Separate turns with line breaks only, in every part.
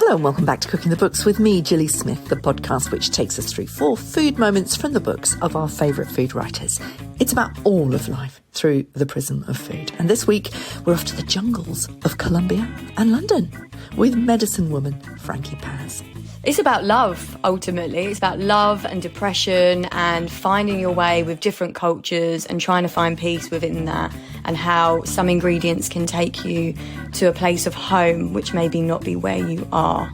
Hello and welcome back to Cooking the Books with me, Gilly Smith, the podcast which takes us through 4 food moments from the books of our favourite food writers. It's about all of life through the prism of food. And this week, we're off to the jungles of Colombia and London with medicine woman Frankie Paz.
It's about love, ultimately. It's about love and depression and finding your way with different cultures and trying to find peace within that, and how some ingredients can take you to a place of home which maybe not be where you are.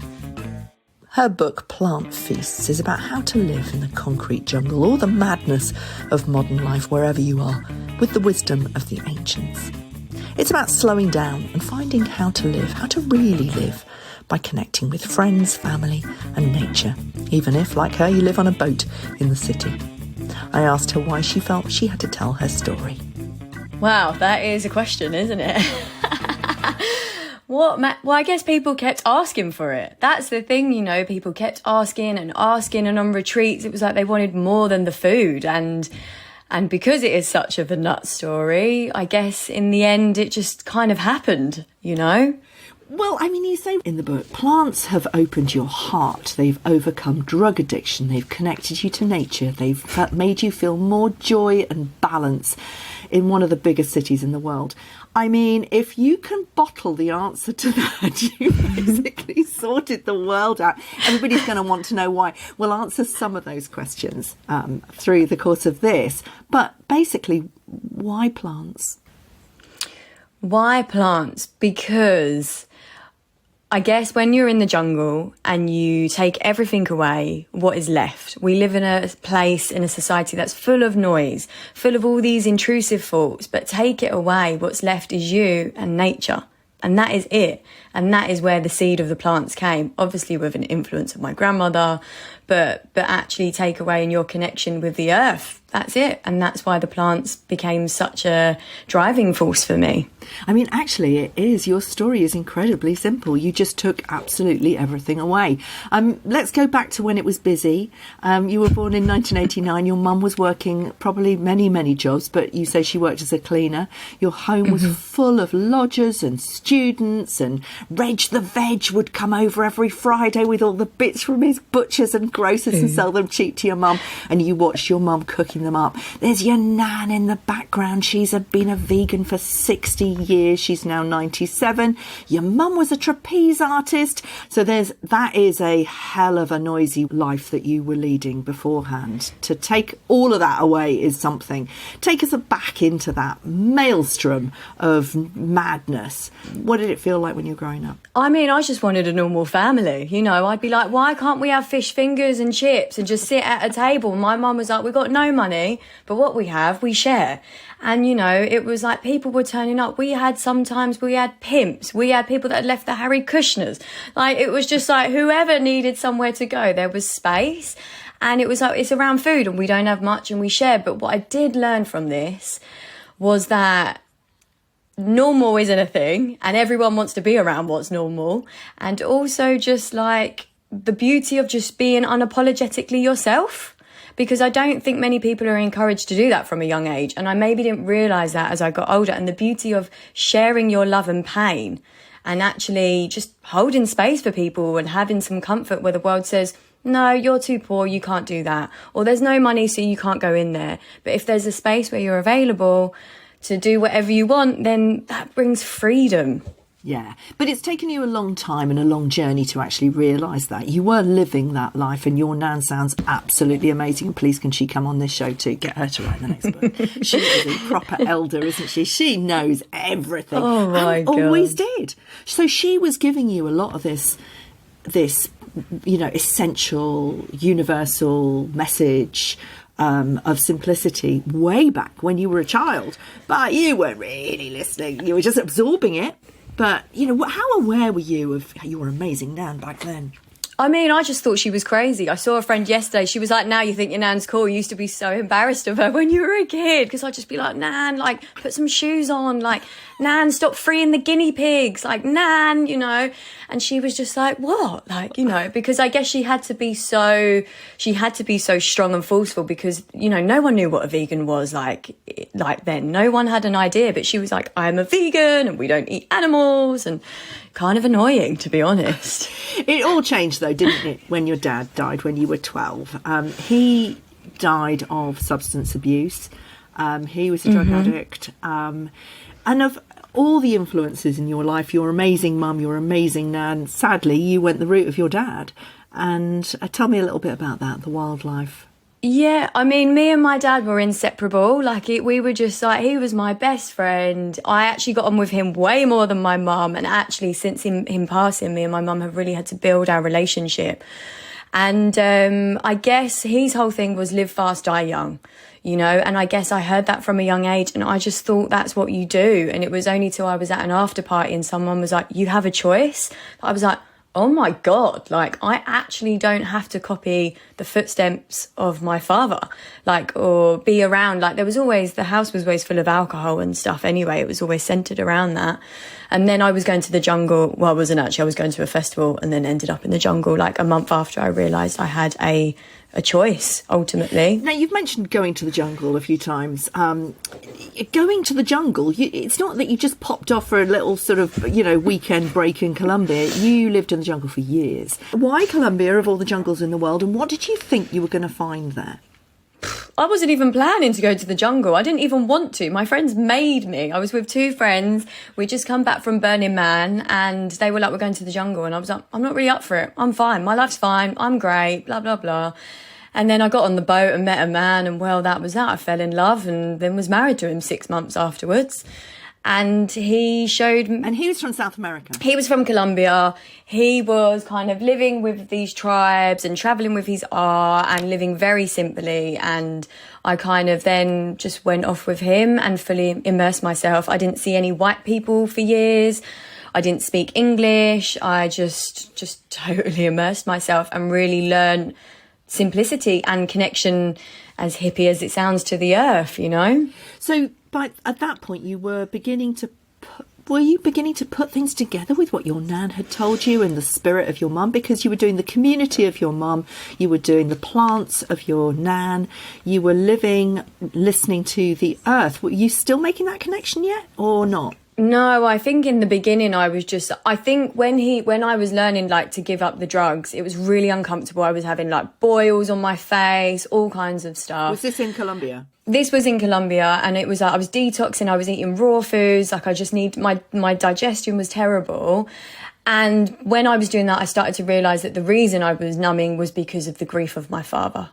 Her book, Plant Feasts, is about how to live in the concrete jungle or the madness of modern life wherever you are, with the wisdom of the ancients. It's about slowing down and finding how to live, how to really live, by connecting with friends, family and nature, even if, like her, you live on a boat in the city. I asked her why she felt she had to tell her story.
Wow, that is a question, isn't it? Well, I guess people kept asking for it. That's the thing, people kept asking, and on retreats, it was like they wanted more than the food. And because it is such of a nut story, I guess in the end, it just kind of happened,
Well, you say in the book, plants have opened your heart. They've overcome drug addiction. They've connected you to nature. They've made you feel more joy and balance in one of the biggest cities in the world. If you can bottle the answer to that, you basically sorted the world out. Everybody's going to want to know why. We'll answer some of those questions through the course of this. But basically, why plants?
Why plants? Because I guess when you're in the jungle and you take everything away, what is left? We live in a place, in a society that's full of noise, full of all these intrusive thoughts, but take it away, what's left is you and nature. And that is it. And that is where the seed of the plants came, obviously with an influence of my grandmother, but actually take away in your connection with the earth. That's it. And that's why the plants became such a driving force for me.
Actually, it is. Your story is incredibly simple. You just took absolutely everything away. Let's go back to when it was busy. You were born in 1989. Your mum was working probably many, many jobs, but you say she worked as a cleaner. Your home was full of lodgers and students, and Reg the Veg would come over every Friday with all the bits from his butchers and grocers and sell them cheap to your mum, and you watched your mum cooking them up. There's your nan in the background. She's been a vegan for 60 years. She's now 97. Your mum was a trapeze artist. So that is a hell of a noisy life that you were leading beforehand. To take all of that away is something. Take us back into that maelstrom of madness. What did it feel like when you were growing up?
I just wanted a normal family. I'd be like, why can't we have fish fingers and chips and just sit at a table? My mum was like, we've got no money, but what we have, we share. And, it was like people were turning up. Sometimes we had pimps. We had people that had left the Harry Kushners. Like, it was just like whoever needed somewhere to go, there was space. And it was like, it's around food and we don't have much and we share. But what I did learn from this was that normal isn't a thing and everyone wants to be around what's normal. And also just like the beauty of just being unapologetically yourself. Because I don't think many people are encouraged to do that from a young age. And I maybe didn't realise that as I got older. And the beauty of sharing your love and pain and actually just holding space for people and having some comfort where the world says, no, you're too poor, you can't do that. Or there's no money, so you can't go in there. But if there's a space where you're available to do whatever you want, then that brings freedom.
Yeah, but it's taken you a long time and a long journey to actually realise that. You were living that life, and your nan sounds absolutely amazing. And please, can she come on this show too? Get her to write the next book. She is a proper elder, isn't she? She knows everything.
Oh, my God.
Always did. So she was giving you a lot of this, essential, universal message of simplicity way back when you were a child. But you weren't really listening. You were just absorbing it. But, how aware were you of your amazing nan back then?
I just thought she was crazy. I saw a friend yesterday. She was like, now you think your nan's cool. You used to be so embarrassed of her when you were a kid. Because I'd just be like, Nan, put some shoes on. Nan, stop freeing the guinea pigs. Nan, And she was just like, what? Because I guess she had to be so strong and forceful because, no one knew what a vegan was like then. No one had an idea. But she was like, I'm a vegan and we don't eat animals. And kind of annoying, to be honest.
It all changed, though, didn't it, when your dad died when you were 12? He died of substance abuse. He was a drug addict. And of all the influences in your life, your amazing mum, your amazing nan, sadly, you went the route of your dad. And tell me a little bit about that, the wildlife.
Yeah, I mean, me and my dad were inseparable. We were just like, he was my best friend. I actually got on with him way more than my mum. And actually, since him passing, me and my mum have really had to build our relationship. And I guess his whole thing was live fast, die young, and I guess I heard that from a young age, and I just thought that's what you do. And it was only till I was at an after party and someone was like, you have a choice. I was like, oh my God, I actually don't have to copy the footsteps of my father, or be around. The house was always full of alcohol and stuff anyway. It was always centered around that. And then I was going to the jungle. Well, I wasn't actually. I was going to a festival and then ended up in the jungle a month after I realised I had a choice, ultimately.
Now, you've mentioned going to the jungle a few times. Going to the jungle, it's not that you just popped off for a little sort of, weekend break in Colombia. You lived in the jungle for years. Why Colombia of all the jungles in the world, and what did you think you were going to find there?
I wasn't even planning to go to the jungle. I didn't even want to. My friends made me. I was with two friends. We'd just come back from Burning Man and they were like, we're going to the jungle. And I was like, I'm not really up for it. I'm fine. My life's fine. I'm great. Blah, blah, blah. And then I got on the boat and met a man and that was that. I fell in love and then was married to him 6 months afterwards. And he showed...
And he was from South America.
He was from Colombia. He was kind of living with these tribes and travelling with his art and living very simply. And I kind of then just went off with him and fully immersed myself. I didn't see any white people for years. I didn't speak English. I just totally immersed myself and really learned simplicity and connection, as hippie as it sounds, to the earth,
So... But at that point, you were beginning to put things together with what your nan had told you and the spirit of your mum? Because you were doing the community of your mum, you were doing the plants of your nan, you were listening to the earth. Were you still making that connection yet or not?
No, I think in the beginning I think when I was learning to give up the drugs, it was really uncomfortable. I was having boils on my face, all kinds of stuff.
Was this in Colombia?
This was in Colombia, and it was I was detoxing, I was eating raw foods, I just my digestion was terrible. And when I was doing that, I started to realise that the reason I was numbing was because of the grief of my father.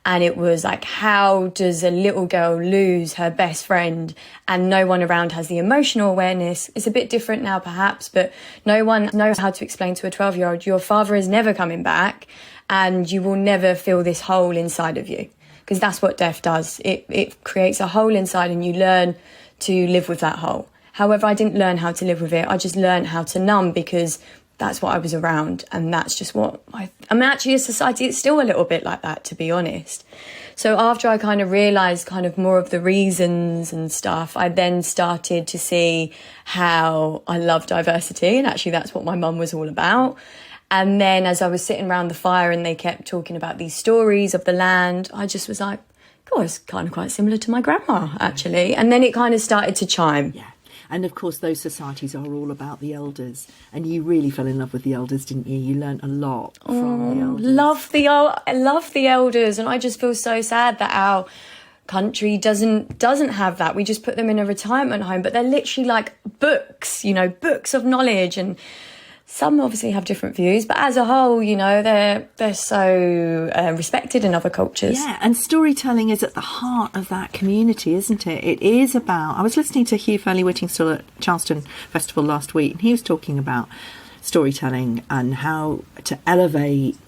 And it was how does a little girl lose her best friend and no one around has the emotional awareness? It's a bit different now, perhaps, but no one knows how to explain to a 12-year-old, your father is never coming back and you will never feel this hole inside of you. Because that's what death does. It creates a hole inside and you learn to live with that hole. However, I didn't learn how to live with it. I just learned how to numb because that's what I was around. And that's just what I'm actually a society. It's still a little bit like that, to be honest. So after I kind of realised kind of more of the reasons and stuff, I then started to see how I love diversity. And actually that's what my mum was all about. And then as I was sitting around the fire and they kept talking about these stories of the land, I just was like, God, it's kind of quite similar to my grandma, actually. And then it kind of started to chime.
Yeah. And of course, those societies are all about the elders. And you really fell in love with the elders, didn't you? You learnt a lot from the elders.
I love the elders. And I just feel so sad that our country doesn't have that. We just put them in a retirement home. But they're literally books, books of knowledge. And some obviously have different views, but as a whole, they're so respected in other cultures.
Yeah, and storytelling is at the heart of that community, isn't it? It is about... I was listening to Hugh Fairley-Whittingstall at Charleston Festival last week, and he was talking about storytelling and how to elevate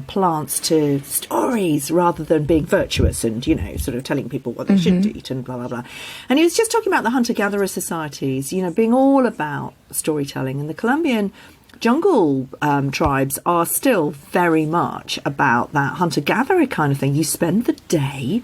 plants to stories rather than being virtuous and, sort of telling people what they shouldn't eat and blah, blah, blah. And he was just talking about the hunter-gatherer societies, being all about storytelling. And the Colombian jungle tribes are still very much about that hunter-gatherer kind of thing. You spend the day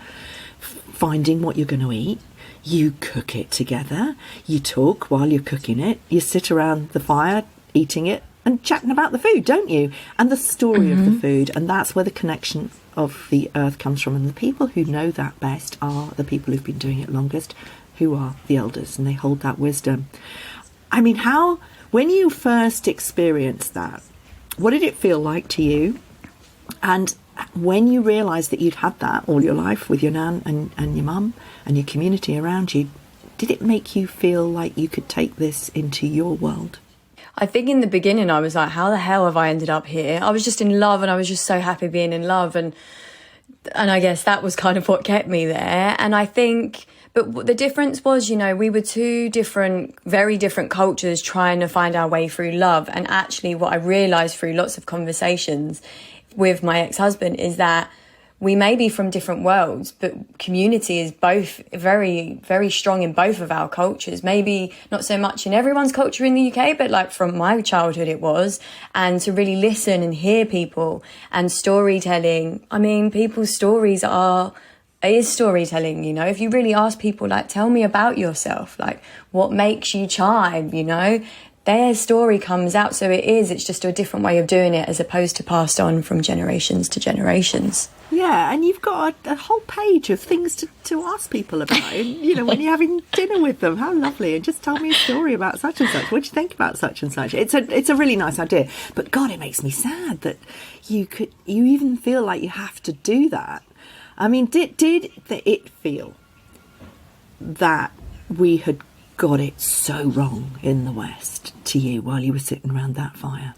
finding what you're going to eat. You cook it together. You talk while you're cooking it. You sit around the fire eating it and chatting about the food, don't you? And the story of the food. And that's where the connection of the earth comes from. And the people who know that best are the people who've been doing it longest, who are the elders, and they hold that wisdom. I mean, when you first experienced that, What did it feel like to you? And when you realised that you'd had that all your life with your nan and your mum and your community around you, did it make you feel like you could take this into your world?
I think in the beginning I was like, how the hell have I ended up here? I was just in love, and I was just so happy being in love, and I guess that was kind of what kept me there. And I think, but the difference was, you know, we were two different, very different cultures trying to find our way through love. And actually what I realised through lots of conversations with my ex-husband is that we may be from different worlds, but community is both very, very strong in both of our cultures. Maybe not so much in everyone's culture in the UK, but like from my childhood it was. And to really listen and hear people and storytelling. I mean, people's stories is storytelling, you know. If you really ask people, like, tell me about yourself, like, what makes you chime, you know, their story comes out. So it's just a different way of doing it as opposed to passed on from generations to generations.
Yeah, and you've got a whole page of things to ask people about, you know, when you're having dinner with them. How lovely. And just tell me a story about such and such. What do you think about such and such? It's a really nice idea. But God, it makes me sad that you even feel like you have to do that. I mean, did it feel that we had got it so wrong in the West to you while you were sitting around that fire?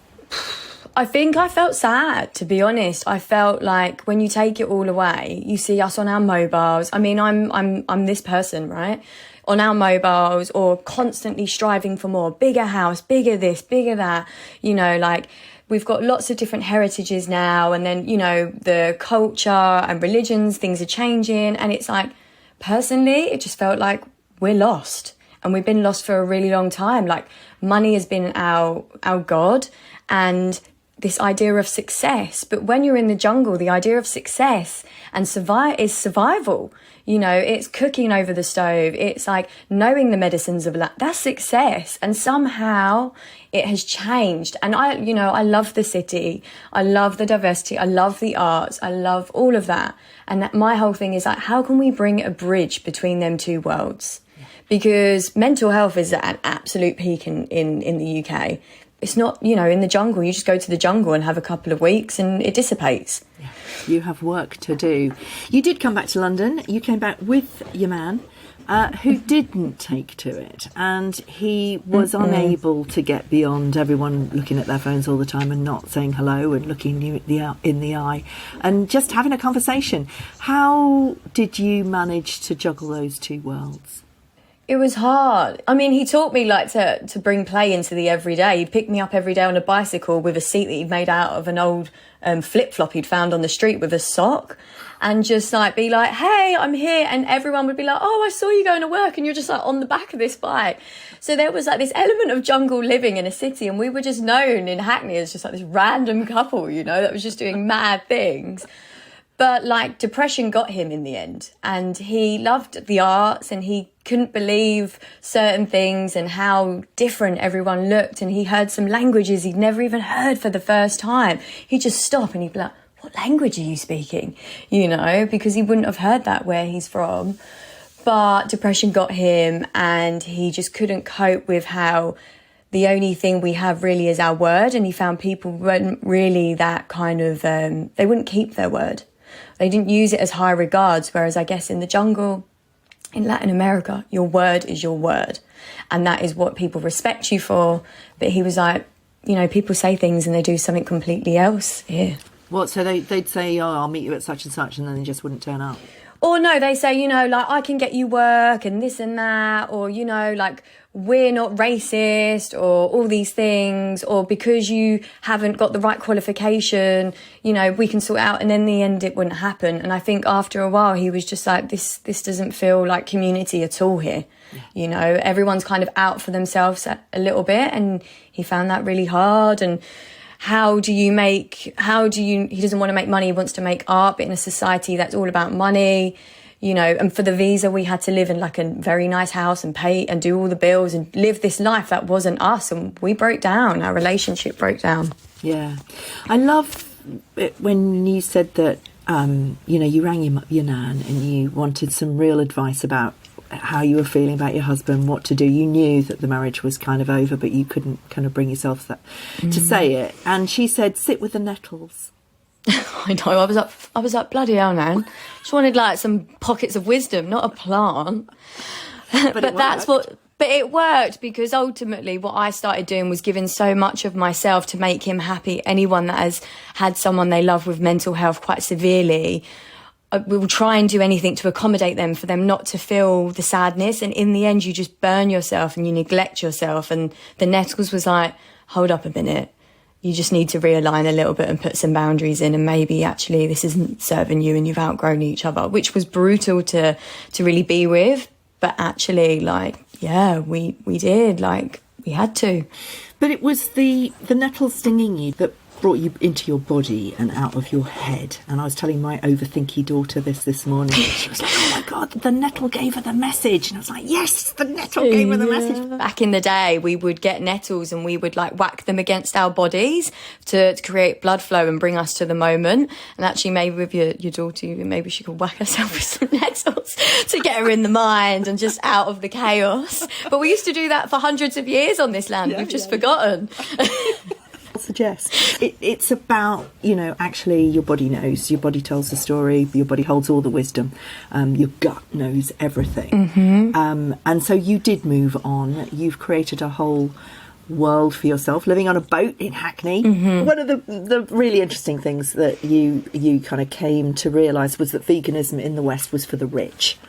I think I felt sad, to be honest. I felt like when you take it all away, you see us on our mobiles. I mean, I'm this person, right? On our mobiles, or constantly striving for more, bigger house, bigger this, bigger that, you know, like we've got lots of different heritages now. And then, you know, the culture and religions, things are changing. And it's like, personally, it just felt like we're lost. And we've been lost for a really long time. Like, money has been our God, and this idea of success. But when you're in the jungle, the idea of success and is survival. You know, it's cooking over the stove. It's like knowing the medicines of life. That's success. And somehow it has changed. And I love the city. I love the diversity. I love the arts. I love all of that. And my whole thing is like, how can we bring a bridge between them two worlds? Because mental health is at an absolute peak in the UK. It's not, you know, in the jungle. You just go to the jungle and have a couple of weeks and it dissipates.
Yeah. You have work to do. You did come back to London. You came back with your man, who didn't take to it. And he was unable to get beyond everyone looking at their phones all the time and not saying hello and looking you in the eye and just having a conversation. How did you manage to juggle those two worlds?
It was hard. I mean, he taught me like to bring play into the everyday. He'd pick me up every day on a bicycle with a seat that he'd made out of an old flip-flop he'd found on the street with a sock, and just like be like, hey, I'm here. And everyone would be like, oh, I saw you going to work and you're just like on the back of this bike. So there was like this element of jungle living in a city, and we were just known in Hackney as just like this random couple, you know, that was just doing mad things. But like depression got him in the end, and he loved the arts and he couldn't believe certain things and how different everyone looked. And he heard some languages he'd never even heard for the first time. He'd just stop and he'd be like, what language are you speaking? You know, because he wouldn't have heard that where he's from. But depression got him, and he just couldn't cope with how the only thing we have really is our word. And he found people weren't really that kind of, they wouldn't keep their word. They didn't use it as high regards, whereas I guess in the jungle, in Latin America, your word is your word. And that is what people respect you for. But he was like, you know, people say things and they do something completely else here.
What, so they'd say, oh, I'll meet you at such and such, and then they just wouldn't turn up?
Or no, they say, you know, like, I can get you work and this and that, or, you know, like, we're not racist, or all these things, or because you haven't got the right qualification, you know, we can sort it out. And in the end, it wouldn't happen. And I think after a while, he was just like, this doesn't feel like community at all here. Yeah. You know, everyone's kind of out for themselves a little bit. And he found that really hard. And he doesn't want to make money, he wants to make art, but in a society that's all about money, you know. And for the visa, we had to live in like a very nice house and pay and do all the bills and live this life that wasn't us. And we broke down, our relationship broke down.
Yeah. I love it when you said that, you know, you rang your nan and you wanted some real advice about how you were feeling about your husband, what to do. You knew that the marriage was kind of over, but you couldn't kind of bring yourself to say it. And she said, sit with the nettles.
I know, I was like, bloody hell, man. Just wanted like some pockets of wisdom, not a plant. But it worked, because ultimately what I started doing was giving so much of myself to make him happy. Anyone that has had someone they love with mental health quite severely, we will try and do anything to accommodate them, for them not to feel the sadness. And in the end, you just burn yourself and you neglect yourself. And the nettles was like, hold up a minute. You just need to realign a little bit and put some boundaries in, and maybe actually this isn't serving you and you've outgrown each other, which was brutal to really be with. But actually, like, yeah, we did, like, we had to. But it was the nettle stinging you that brought you into your body and out of your head. And I was telling my overthinky daughter this morning. She was like, oh my God, the nettle gave her the message. And I was like, yes, the nettle gave her the message. Back in the day, we would get nettles and we would like whack them against our bodies to create blood flow and bring us to the moment. And actually, maybe with your daughter, maybe she could whack herself with some nettles to get her in the mind and just out of the chaos. But we used to do that for hundreds of years on this land. We've just forgotten. Suggest it's about, actually your body knows, your body tells the story, your body holds all the wisdom, your gut knows everything. And so you did move on. You've created a whole world for yourself, living on a boat in Hackney. One of the really interesting things that you kind of came to realise was that veganism in the West was for the rich.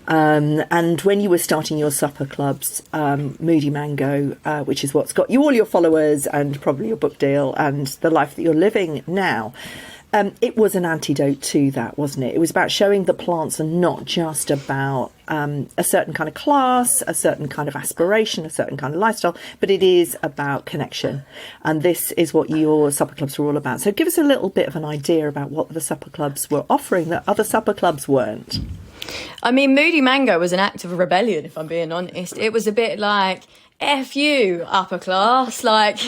And when you were starting your supper clubs, Moody Mango, which is what's got you all your followers and probably your book deal and the life that you're living now, it was an antidote to that, wasn't it? It was about showing that plants are not just about a certain kind of class, a certain kind of aspiration, a certain kind of lifestyle, but it is about connection. And this is what your supper clubs were all about. So give us a little bit of an idea about what the supper clubs were offering that other supper clubs weren't. I mean, Moody Mango was an act of rebellion, if I'm being honest. It was a bit like, F you, upper class. Like,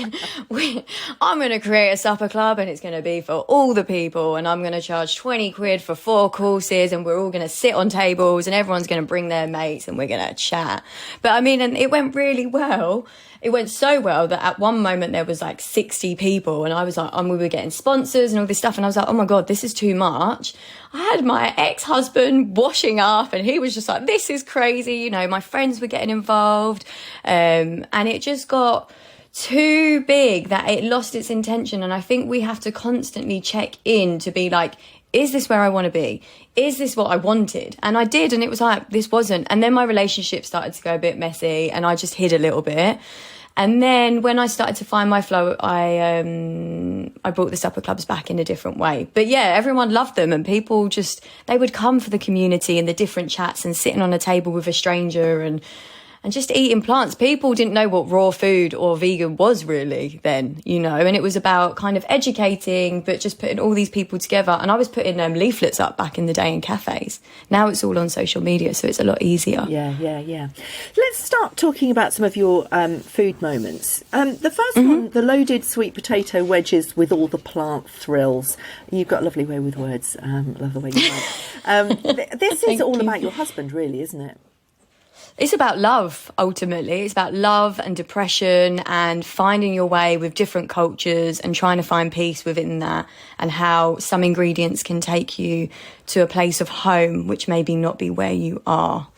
I'm going to create a supper club and it's going to be for all the people, and I'm going to charge 20 quid for 4 courses, and we're all going to sit on tables and everyone's going to bring their mates and we're going to chat. But I mean, and it went really well. It went so well that at one moment there was like 60 people, and I was like, we were getting sponsors and all this stuff. And I was like, oh my God, this is too much. I had my ex-husband washing up and he was just like, this is crazy. My friends were getting involved. And it just got too big that it lost its intention. And I think we have to constantly check in to be like, is this where I want to be? Is this what I wanted? And I did, and it was like, this wasn't. And then my relationship started to go a bit messy and I just hid a little bit. And then when I started to find my flow, I brought the supper clubs back in a different way. But yeah, everyone loved them, and people they would come for the community and the different chats and sitting on a table with a stranger and just eating plants. People didn't know what raw food or vegan was really then, and it was about kind of educating, but just putting all these people together. And I was putting leaflets up back in the day in cafes. Now it's all on social media, so it's a lot easier. Yeah. Let's start talking about some of your food moments. The first one, the loaded sweet potato wedges with all the plant thrills. You've got a lovely way with words. Love the way you write. This is all about your husband, really, isn't it? It's about love, ultimately. It's about love and depression and finding your way with different cultures and trying to find peace within that, and how some ingredients can take you to a place of home, which maybe not be where you are.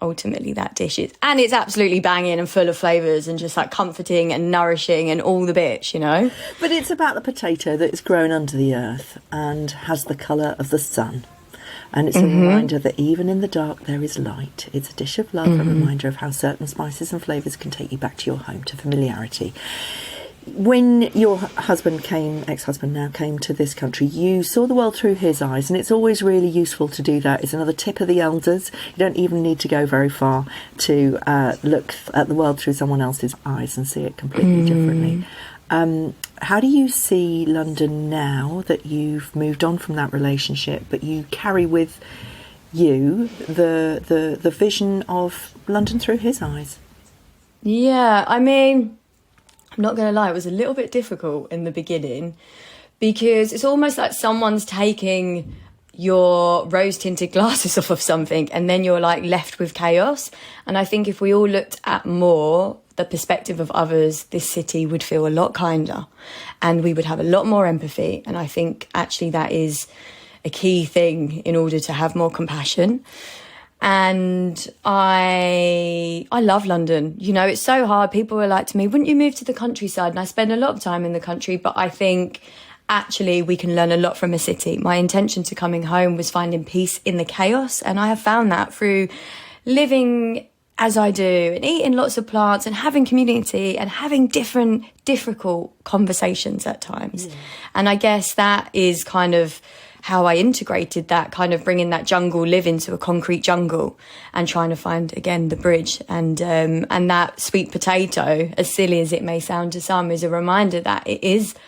Ultimately, that dish is. And it's absolutely banging and full of flavours and just like comforting and nourishing and all the bits, But it's about the potato that is grown under the earth and has the colour of the sun. And it's a reminder that even in the dark there is light. It's a dish of love, a reminder of how certain spices and flavours can take you back to your home, to familiarity. When your ex-husband now came to this country, you saw the world through his eyes, and it's always really useful to do that. It's another tip of the elders. You don't even need to go very far to look at the world through someone else's eyes and see it completely differently. How do you see London now that you've moved on from that relationship, but you carry with you the vision of London through his eyes? Yeah, I mean, I'm not going to lie, it was a little bit difficult in the beginning, because it's almost like someone's taking your rose tinted glasses off of something, and then you're like left with chaos. And I think if we all looked at more the perspective of others, this city would feel a lot kinder and we would have a lot more empathy. And I think actually that is a key thing in order to have more compassion. And I love London. You know, it's so hard. People are like to me, wouldn't you move to the countryside? And I spend a lot of time in the country, but I think actually we can learn a lot from a city. My intention to coming home was finding peace in the chaos, and I have found that through living as I do and eating lots of plants and having community and having difficult conversations at times. Yeah. And I guess that is kind of how I integrated that, kind of bringing that jungle live into a concrete jungle and trying to find, again, the bridge. And that sweet potato, as silly as it may sound to some, is a reminder that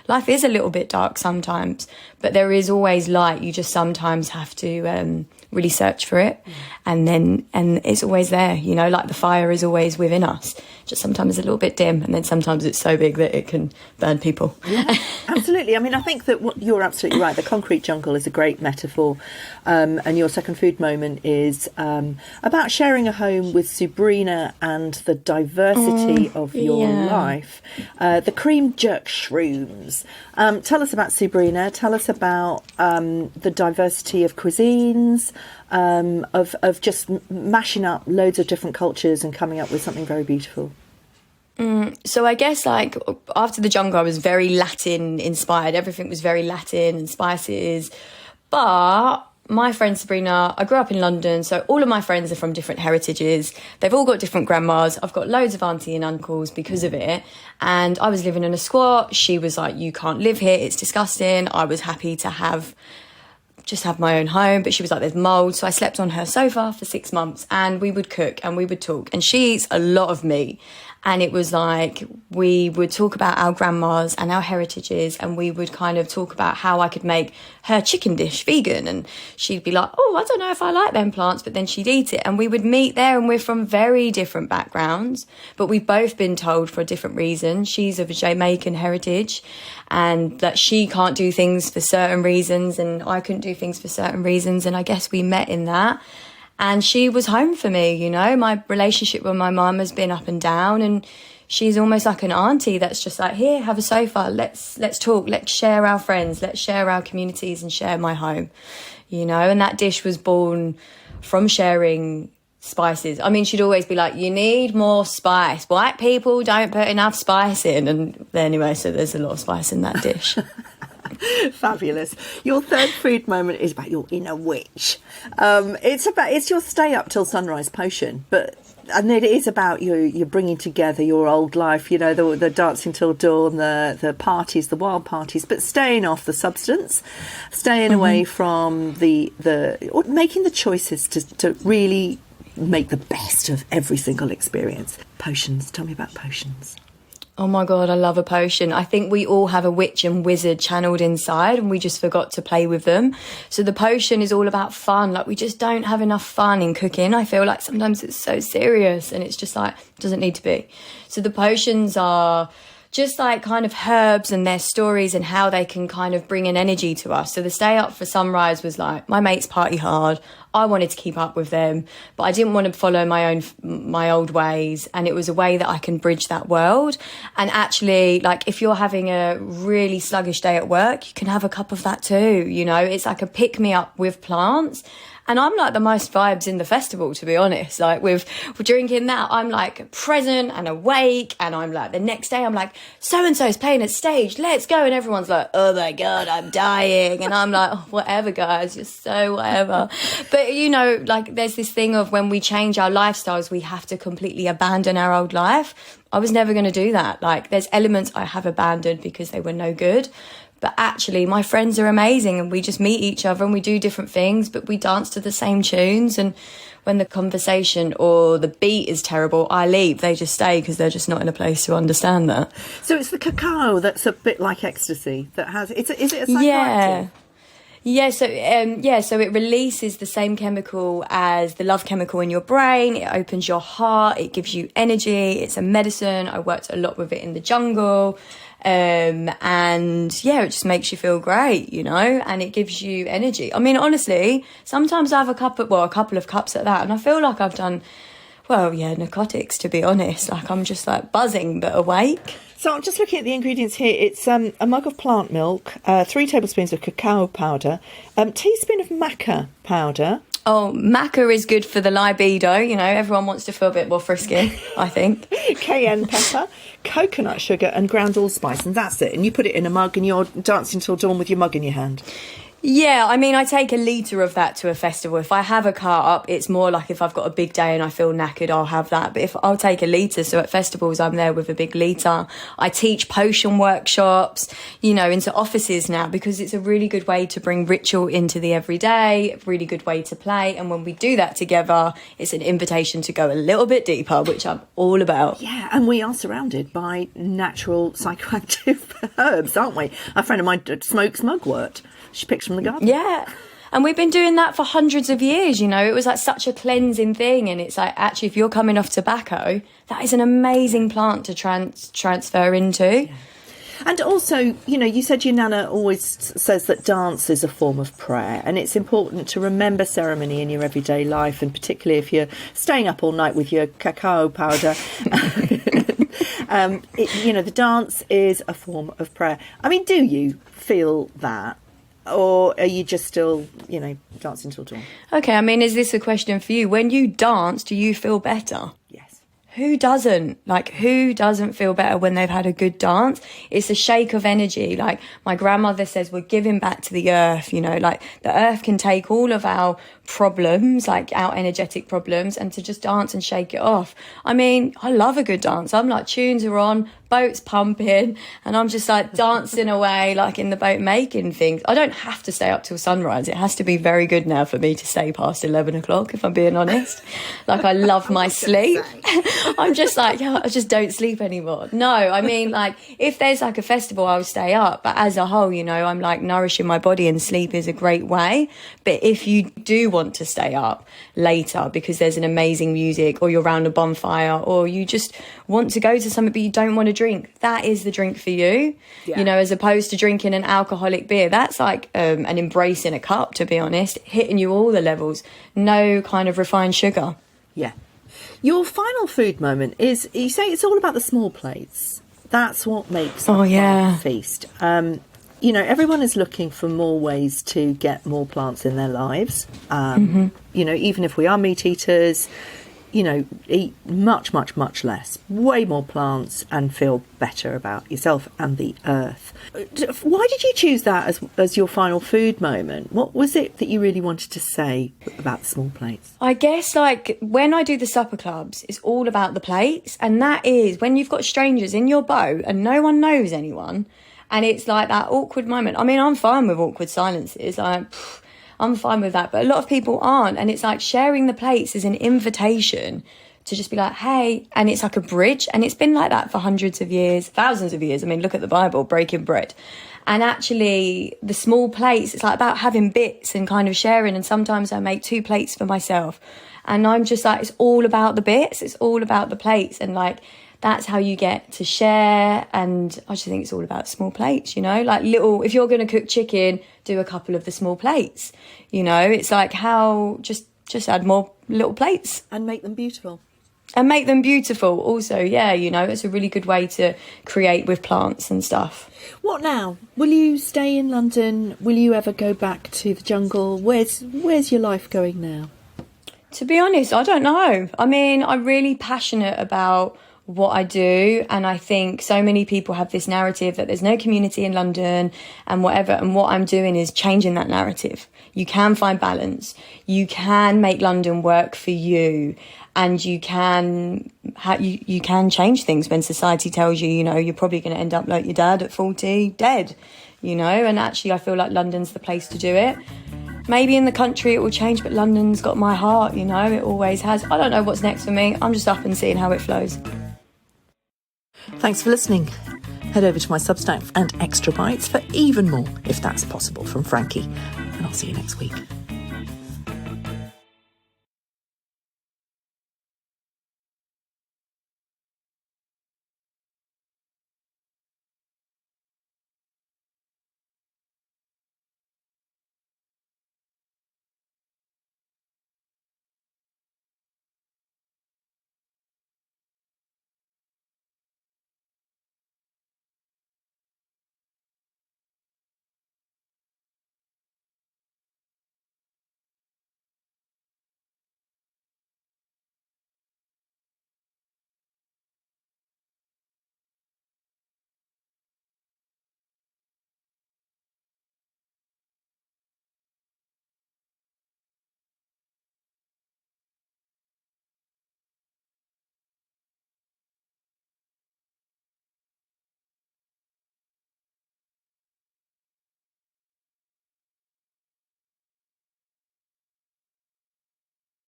life is a little bit dark sometimes, but there is always light. You just sometimes have to really search for it. And it's always there, you know, like the fire is always within us. Just sometimes it's a little bit dim, and then sometimes it's so big that it can burn people.
Yeah, absolutely. I mean, I think that you're absolutely right. The concrete jungle is a great metaphor. And your second food moment is about sharing a home with Sabrina and the diversity of your life. The cream jerk shrooms. Tell us about Sabrina. Tell us about the diversity of cuisines, of just mashing up loads of different cultures and coming up with something very beautiful.
So I guess like after the jungle, I was very Latin inspired. Everything was very Latin and spices. But my friend Sabrina, I grew up in London, so all of my friends are from different heritages. They've all got different grandmas. I've got loads of auntie and uncles because of it. And I was living in a squat. She was like, you can't live here. It's disgusting. I was happy to just have my own home, but she was like, there's mold. So I slept on her sofa for 6 months, and we would cook and we would talk, and she eats a lot of meat. And it was like, we would talk about our grandmas and our heritages, and we would kind of talk about how I could make her chicken dish vegan. And she'd be like, oh, I don't know if I like them plants, but then she'd eat it. And we would meet there, and we're from very different backgrounds, but we've both been told for a different reason. She's of a Jamaican heritage, and that she can't do things for certain reasons, and I couldn't do things for certain reasons. And I guess we met in that. And she was home for me, you know. My relationship with my mum has been up and down, and she's almost like an auntie that's just like, here, have a sofa, let's talk, let's share our friends, let's share our communities and share my home, you know. And that dish was born from sharing spices. I mean, she'd always be like, you need more spice. White people don't put enough spice in. And anyway, so there's a lot of spice in that dish.
Fabulous. Your third food moment is about your inner witch. It's your stay up till sunrise potion, and it is about you're bringing together your old life, you know, the dancing till dawn, the parties, the wild parties, but staying off the substance, staying away from or making the choices to really make the best of every single experience. Potions. Tell me about potions.
Oh my God, I love a potion. I think we all have a witch and wizard channeled inside, and we just forgot to play with them. So the potion is all about fun. Like, we just don't have enough fun in cooking. I feel like sometimes it's so serious, and it's just like, it doesn't need to be. So the potions are just like kind of herbs and their stories and how they can kind of bring an energy to us. So the stay up for sunrise was like, my mates party hard. I wanted to keep up with them, but I didn't want to follow my old ways. And it was a way that I can bridge that world. And actually, like, if you're having a really sluggish day at work, you can have a cup of that too. You know, it's like a pick me up with plants. And I'm like the most vibes in the festival, to be honest. Like, with drinking that, I'm like present and awake. And I'm like, the next day, I'm like, so-and-so's playing at stage, let's go. And everyone's like, oh my God, I'm dying. And I'm like, oh, whatever, guys, just so whatever. But, you know, like, there's this thing of when we change our lifestyles, we have to completely abandon our old life. I was never going to do that. Like, there's elements I have abandoned because they were no good. But actually, my friends are amazing, and we just meet each other and we do different things, but we dance to the same tunes. And when the conversation or the beat is terrible, I leave. They just stay because they're just not in a place to understand that.
So it's the cacao that's a bit like ecstasy that has. Is it a psychoactive?
So it releases the same chemical as the love chemical in your brain. It opens your heart. It gives you energy. It's a medicine. I worked a lot with it in the jungle. And yeah, it just makes you feel great, you know, and it gives you energy. I mean, honestly, sometimes I have a couple of cups at that, and I feel like I've done, well, yeah, narcotics, to be honest. Like, I'm just like buzzing but awake.
So I'm just looking at the ingredients here. It's a mug of plant milk, 3 tablespoons of cacao powder, teaspoon of maca powder.
Oh, maca is good for the libido, you know, everyone wants to feel a bit more frisky, I think.
Cayenne pepper, coconut sugar and ground allspice, and that's it. And you put it in a mug and you're dancing till dawn with your mug in your hand.
Yeah, I mean, I take a litre of that to a festival. If I have a cup, it's more like if I've got a big day and I feel knackered, I'll have that. But if I'll take a litre, so at festivals, I'm there with a big litre. I teach potion workshops, you know, into offices now, because it's a really good way to bring ritual into the everyday, a really good way to play. And when we do that together, it's an invitation to go a little bit deeper, which I'm all about.
Yeah, and we are surrounded by natural psychoactive herbs, aren't we? A friend of mine smokes mugwort. She picks from the garden.
Yeah. And we've been doing that for hundreds of years, you know. It was like such a cleansing thing. And it's like, actually, if you're coming off tobacco, that is an amazing plant to transfer into.
Yeah. And also, you know, you said your nana always says that dance is a form of prayer, and it's important to remember ceremony in your everyday life, and particularly if you're staying up all night with your cacao powder. You know, the dance is a form of prayer. I mean, do you feel that? Or are you just still, you know, dancing till dawn?
Okay, I mean, is this a question for you? When you dance, do you feel better?
Yes.
Who doesn't? Like, who doesn't feel better when they've had a good dance? It's a shake of energy. Like, my grandmother says, we're giving back to the earth, you know, like the earth can take all of our problems, like our energetic problems, and to just dance and shake it off. I mean, I love a good dance. I'm like, tunes are on, boats pumping, and I'm just like dancing away, like in the boat making things. I don't have to stay up till sunrise. It has to be very good now for me to stay past 11 o'clock, if I'm being honest. Like, I love my sleep. I'm just like, yeah, I just don't sleep anymore. No, I mean, like, if there's like a festival, I'll stay up. But as a whole, you know, I'm like nourishing my body, and sleep is a great way. But if you do want to stay up later because there's an amazing music, or you're around a bonfire, or you just want to go to something but you don't want to drink, that is the drink for you. You know, as opposed to drinking an alcoholic beer. That's like an embrace in a cup, to be honest, hitting you all the levels. No kind of refined sugar.
Yeah. Your final food moment is, you say it's all about the small plates. That's what makes a feast. You know, everyone is looking for more ways to get more plants in their lives. You know, even if we are meat eaters, you know, eat much, much, much less. Way more plants and feel better about yourself and the earth. Why did you choose that as your final food moment? What was it that you really wanted to say about the small plates?
I guess, like, when I do the supper clubs, it's all about the plates. And that is when you've got strangers in your boat and no one knows anyone. And it's like that awkward moment. I mean, I'm fine with awkward silences. I'm fine with that. But a lot of people aren't. And it's like sharing the plates is an invitation to just be like, hey. And it's like a bridge. And it's been like that for hundreds of years, thousands of years. I mean, look at the Bible, breaking bread. And actually, the small plates, it's like about having bits and kind of sharing. And sometimes I make 2 plates for myself. And I'm just like, it's all about the bits. It's all about the plates. And like, that's how you get to share. And I just think it's all about small plates, you know, like little, if you're going to cook chicken, do a couple of the small plates, you know, it's like how just add more little plates.
And make them beautiful.
And make them beautiful also, yeah, you know, it's a really good way to create with plants and stuff.
What now? Will you stay in London? Will you ever go back to the jungle? Where's your life going now?
To be honest, I don't know. I mean, I'm really passionate about what I do, and I think so many people have this narrative that there's no community in London and whatever, and what I'm doing is changing that narrative. You can find balance, you can make London work for you, and you can you can change things when society tells you, you know, you're probably going to end up like your dad at 40 dead, you know. And actually I feel like London's the place to do it. Maybe in the country it will change, but London's got my heart, you know, it always has. I don't know what's next for me, I'm just up and seeing how it flows.
Thanks for listening. Head over to my Substack and Extra Bites for even more, if that's possible, from Frankie. And I'll see you next week.